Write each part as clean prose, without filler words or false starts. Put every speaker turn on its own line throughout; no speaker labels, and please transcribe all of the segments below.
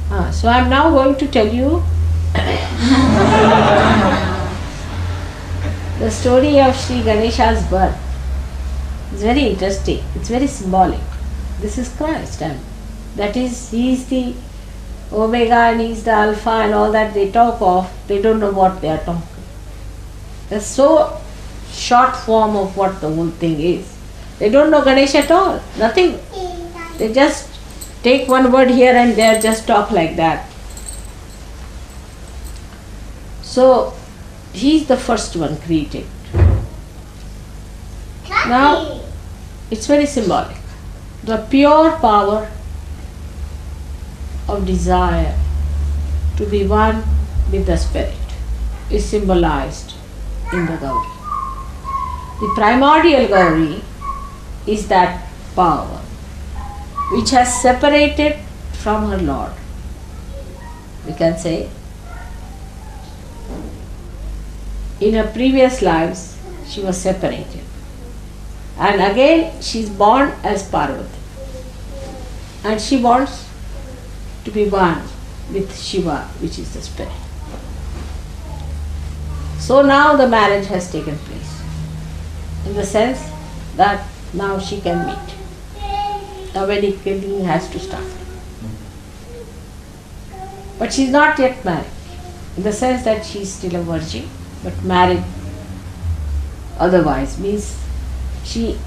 So I am now going to tell you the story of Shri Ganesha's birth. It's very interesting. It's very symbolic. This is Christ, and that is, He is the Omega and He is the Alpha and all that they talk of. They don't know what they are talking. That's so short form of what the whole thing is. They don't know Ganesha at all. Nothing. They just take one word here and there, just talk like that. So, He is the first one created. Now, it's very symbolic. The pure power of desire to be one with the Spirit is symbolized in the Gauri. The primordial Gauri is that power which has separated from her Lord. We can say, in her previous lives, she was separated. And again, she is born as Parvati. And she wants to be one with Shiva, which is the Spirit. So now the marriage has taken place, in the sense that now she can meet. The wedding kindling has to start. But she is not yet married, in the sense that she is still a virgin, but married otherwise means she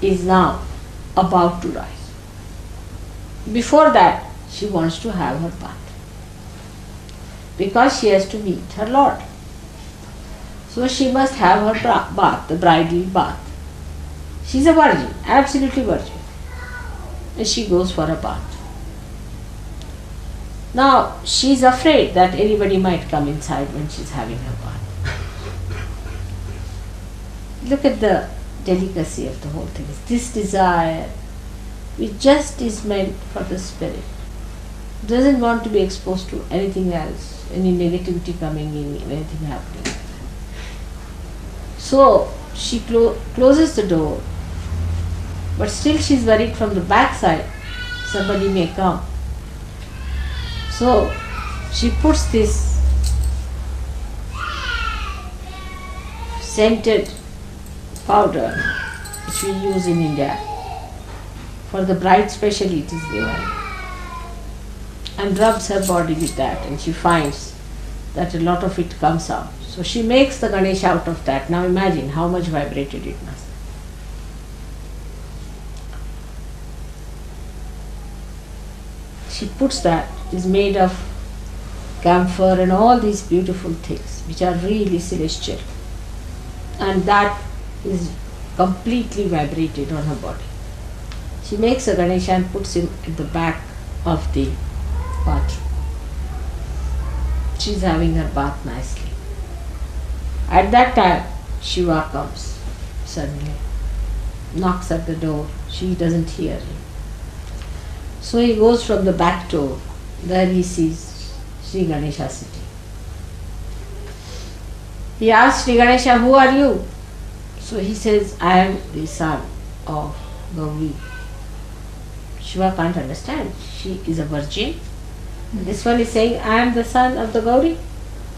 is now about to rise. Before that, she wants to have her bath, because she has to meet her Lord. So she must have her bath, the bridal bath. She is a virgin, absolutely virgin. And she goes for a bath. Now, she is afraid that anybody might come inside when she is having her bath. Look at the delicacy of the whole thing. This desire, which just is meant for the Spirit, doesn't want to be exposed to anything else, any negativity coming in, anything happening. So she closes the door, but still she is worried from the back side somebody may come. So she puts this scented powder which we use in India. For the bride specially it is given, and rubs her body with that, and she finds that a lot of it comes out. So she makes the Ganesha out of that. Now imagine how much vibrated it must. She puts that, is made of camphor and all these beautiful things which are really celestial, and that is completely vibrated on her body. She makes a Ganesha and puts him at the back of the bathroom. She is having her bath nicely. At that time, Shiva comes suddenly, knocks at the door. She doesn't hear him. So he goes from the back door. There he sees Shri Ganesha sitting. He asks Shri Ganesha, "Who are you?" So he says, "I am the son of Gauri." Shiva can't understand. She is a virgin. And this one is saying, "I am the son of the Gauri."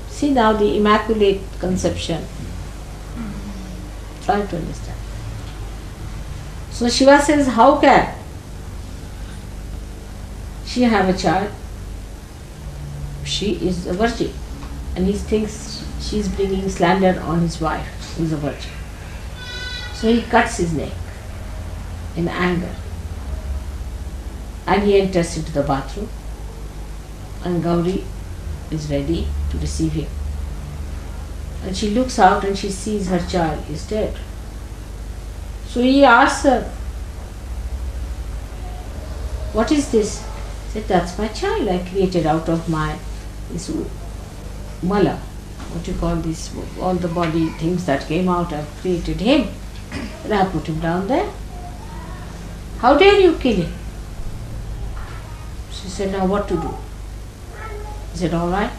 See now the Immaculate Conception. Try to understand. So Shiva says, "How can she have a child? She is a virgin." And he thinks she is bringing slander on his wife, who is a virgin. So he cuts his neck in anger. And he enters into the bathroom. And Gauri is ready to receive him. And she looks out and she sees her child is dead. So he asks her, "What is this?" She said, "That's my child. I created out of this mala. What you call this, all the body things that came out, I've created him. And I put him down there. How dare you kill him?" She said, "Now what to do?" He said, "All right.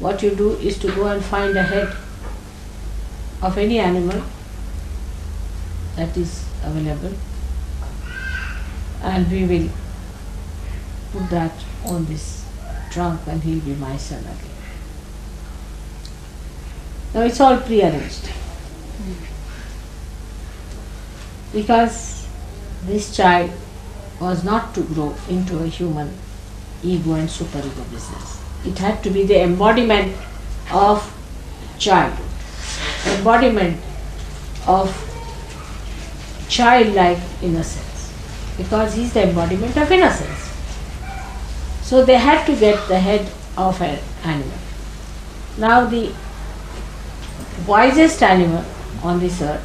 What you do is to go and find a head of any animal that is available, and we will put that on this trunk and he'll be my son again. Now it's all prearranged. Because this child was not to grow into a human ego and superego business. It had to be the embodiment of childhood, embodiment of childlike innocence, because he is the embodiment of innocence. So they had to get the head of an animal. Now the wisest animal on this earth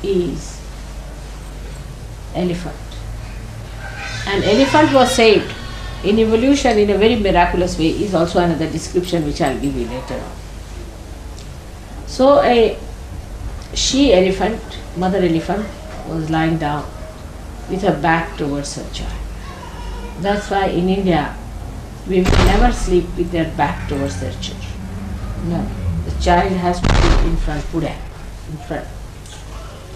is elephant. And elephant was saved in evolution in a very miraculous way is also another description which I will give you later on. So a she elephant, mother elephant, was lying down with her back towards her child. That's why in India women never sleep with their back towards their children. No, the child has to be in front, pudhe, in front.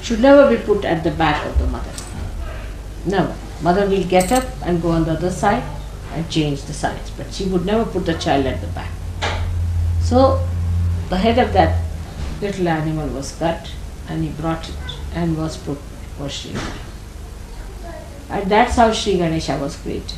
Should never be put at the back of the mother. Never. Mother will get up and go on the other side and change the sides, but she would never put the child at the back. So the head of that little animal was cut and he brought it and was put for Shri Ganesha. And that's how Shri Ganesha was created.